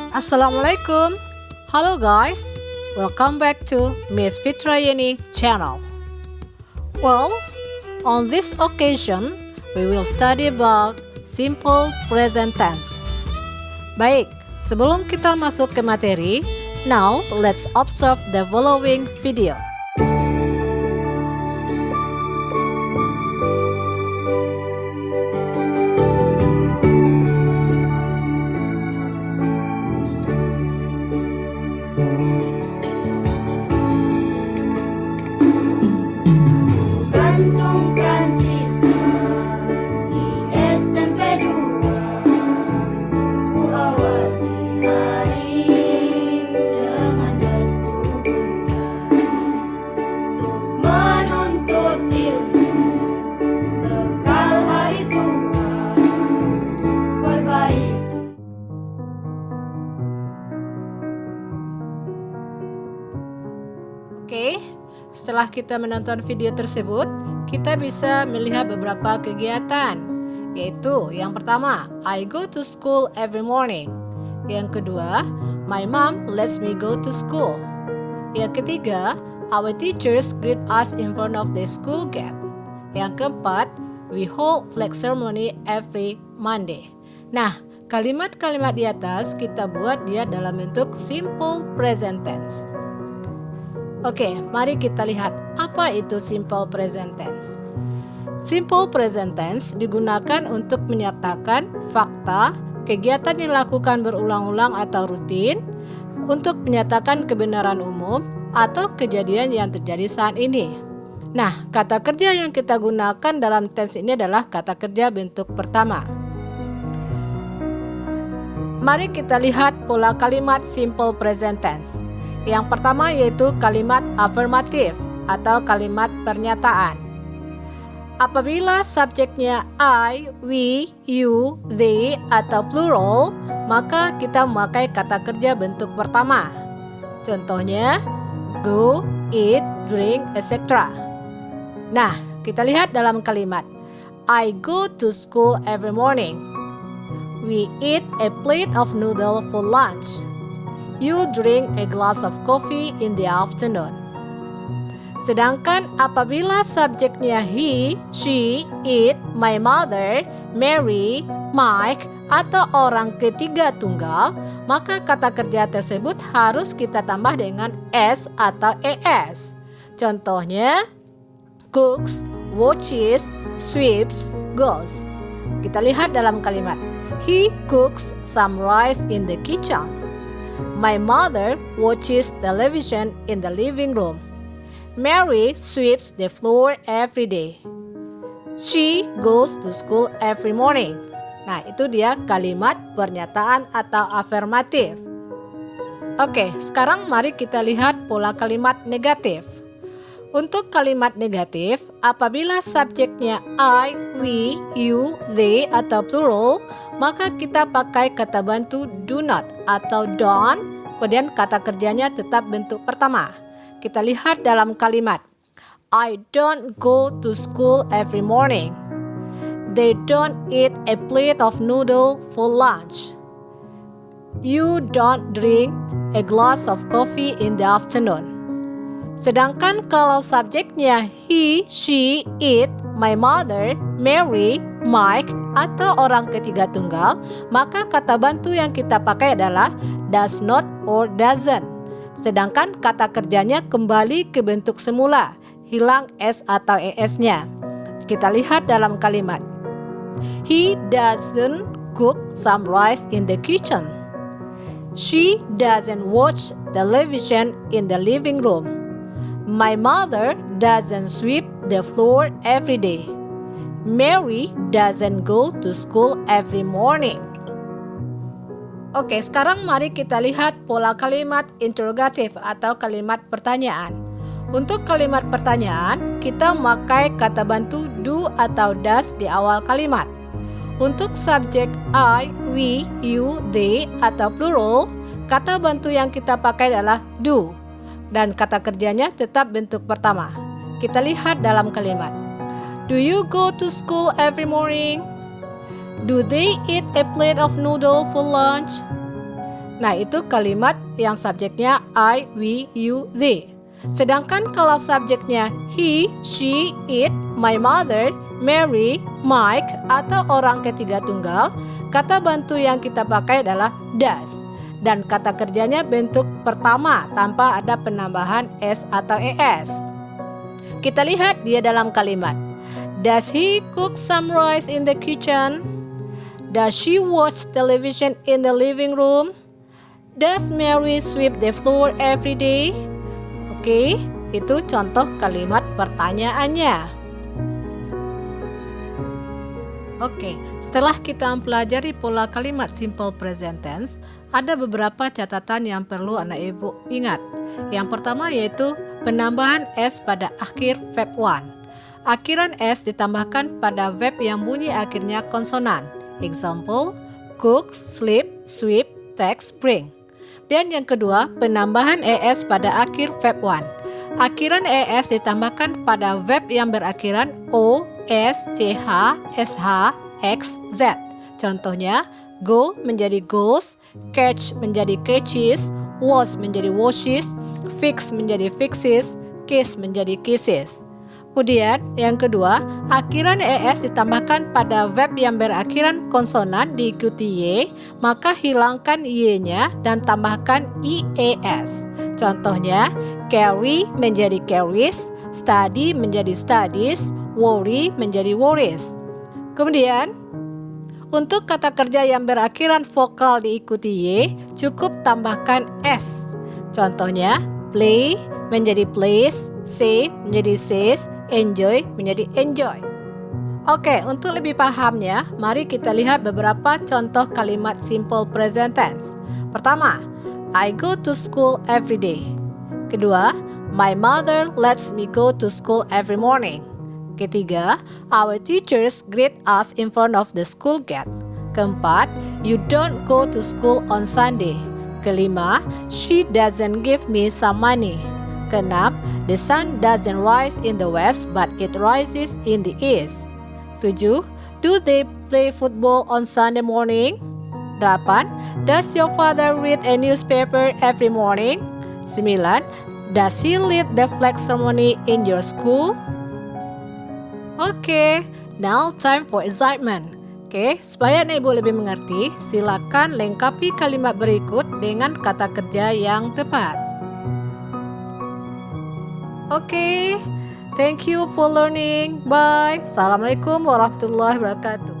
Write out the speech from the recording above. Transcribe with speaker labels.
Speaker 1: Assalamualaikum. Hello guys, welcome back to Miss Fitrayani channel. Well, on this occasion, we will study about simple present tense. Baik, sebelum kita masuk ke materi, now let's observe the following video. Oke, setelah kita menonton video tersebut, kita bisa melihat beberapa kegiatan, yaitu yang pertama, I go to school every morning. Yang kedua, my mom lets me go to school. Yang ketiga, our teachers greet us in front of the school gate. Yang keempat, we hold flag ceremony every Monday. Nah, kalimat-kalimat di atas kita buat dia dalam bentuk simple present tense. Oke, mari kita lihat apa itu simple present tense. Simple present tense digunakan untuk menyatakan fakta, kegiatan yang dilakukan berulang-ulang atau rutin, untuk menyatakan kebenaran umum atau kejadian yang terjadi saat ini. Nah, kata kerja yang kita gunakan dalam tense ini adalah kata kerja bentuk pertama. Mari kita lihat pola kalimat simple present tense. Yang pertama yaitu kalimat afirmatif atau kalimat pernyataan. Apabila subjeknya I, we, you, they atau plural, maka kita memakai kata kerja bentuk pertama. Contohnya go, eat, drink, etc. Nah, kita lihat dalam kalimat I go to school every morning. We eat a plate of noodle for lunch. You drink a glass of coffee in the afternoon. Sedangkan apabila subjeknya he, she, it, my mother, Mary, Mike, atau orang ketiga tunggal, maka kata kerja tersebut harus kita tambah dengan s atau es. Contohnya, cooks, watches, sweeps, goes. Kita lihat dalam kalimat, he cooks some rice in the kitchen. My mother watches television in the living room. Mary sweeps the floor every day. She goes to school every morning. Nah, itu dia kalimat pernyataan atau afirmatif. Oke, sekarang mari kita lihat pola kalimat negatif. Untuk kalimat negatif, apabila subjeknya I, we, you, they atau plural, maka kita pakai kata bantu do not atau don't, kemudian kata kerjanya tetap bentuk pertama. Kita lihat dalam kalimat I don't go to school every morning. They don't eat a plate of noodle for lunch. You don't drink a glass of coffee in the afternoon. Sedangkan kalau subjeknya he, she, it, my mother, Mary, Mike, atau orang ketiga tunggal, maka kata bantu yang kita pakai adalah does not or doesn't. Sedangkan kata kerjanya kembali ke bentuk semula, hilang s atau es-nya. Kita lihat dalam kalimat he doesn't cook some rice in the kitchen. She doesn't watch television in the living room. My mother doesn't sweep the floor every day. Mary doesn't go to school every morning. Oke, sekarang mari kita lihat pola kalimat interrogatif atau kalimat pertanyaan. Untuk kalimat pertanyaan, kita memakai kata bantu do atau does di awal kalimat. Untuk subjek I, we, you, they atau plural, kata bantu yang kita pakai adalah do. Dan kata kerjanya tetap bentuk pertama. Kita lihat dalam kalimat do you go to school every morning? Do they eat a plate of noodle for lunch? Nah, itu kalimat yang subjeknya I, we, you, they. Sedangkan kalau subjeknya he, she, it, my mother, Mary, Mike, atau orang ketiga tunggal, kata bantu yang kita pakai adalah does. Dan kata kerjanya bentuk pertama tanpa ada penambahan s atau es. Kita lihat dia dalam kalimat. Does he cook some rice in the kitchen? Does she watch television in the living room? Does Mary sweep the floor every day? Oke, itu contoh kalimat pertanyaannya. Oke, setelah kita mempelajari pola kalimat simple present tense, ada beberapa catatan yang perlu anak ibu ingat. Yang pertama yaitu penambahan s pada akhir verb 1. Akhiran s ditambahkan pada verb yang bunyi akhirnya konsonan. Example, cook, sleep, sweep, text, bring. Dan yang kedua, penambahan es pada akhir verb 1. Akhiran es ditambahkan pada verb yang berakhiran o, s, ch, sh, x, z. Contohnya, go menjadi goes, catch menjadi catches, wash menjadi washes, fix menjadi fixes, kiss menjadi kisses. Kemudian yang kedua, akhiran es ditambahkan pada verb yang berakhiran konsonan diikuti y, maka hilangkan y-nya dan tambahkan ies. Contohnya, carry menjadi carries, study menjadi studies, worry menjadi worries. Kemudian, untuk kata kerja yang berakhiran vokal diikuti y, cukup tambahkan s. Contohnya, play menjadi plays, say menjadi says, enjoy menjadi enjoy. Oke, untuk lebih pahamnya, mari kita lihat beberapa contoh kalimat simple present tense. Pertama, I go to school every day. Kedua, my mother lets me go to school every morning. Ketiga, our teachers greet us in front of the school gate. Keempat, you don't go to school on Sunday. Kelima, she doesn't give me some money. Keenam, the sun doesn't rise in the west but it rises in the east. 7. Do they play football on Sunday morning? 8. Does your father read a newspaper every morning? 9. Does he lead the flag ceremony in your school? Okay, now time for assignment. Oke, supaya Anak Ibu lebih mengerti, silakan lengkapi kalimat berikut dengan kata kerja yang tepat. Oke, thank you for learning. Bye. Assalamualaikum warahmatullahi wabarakatuh.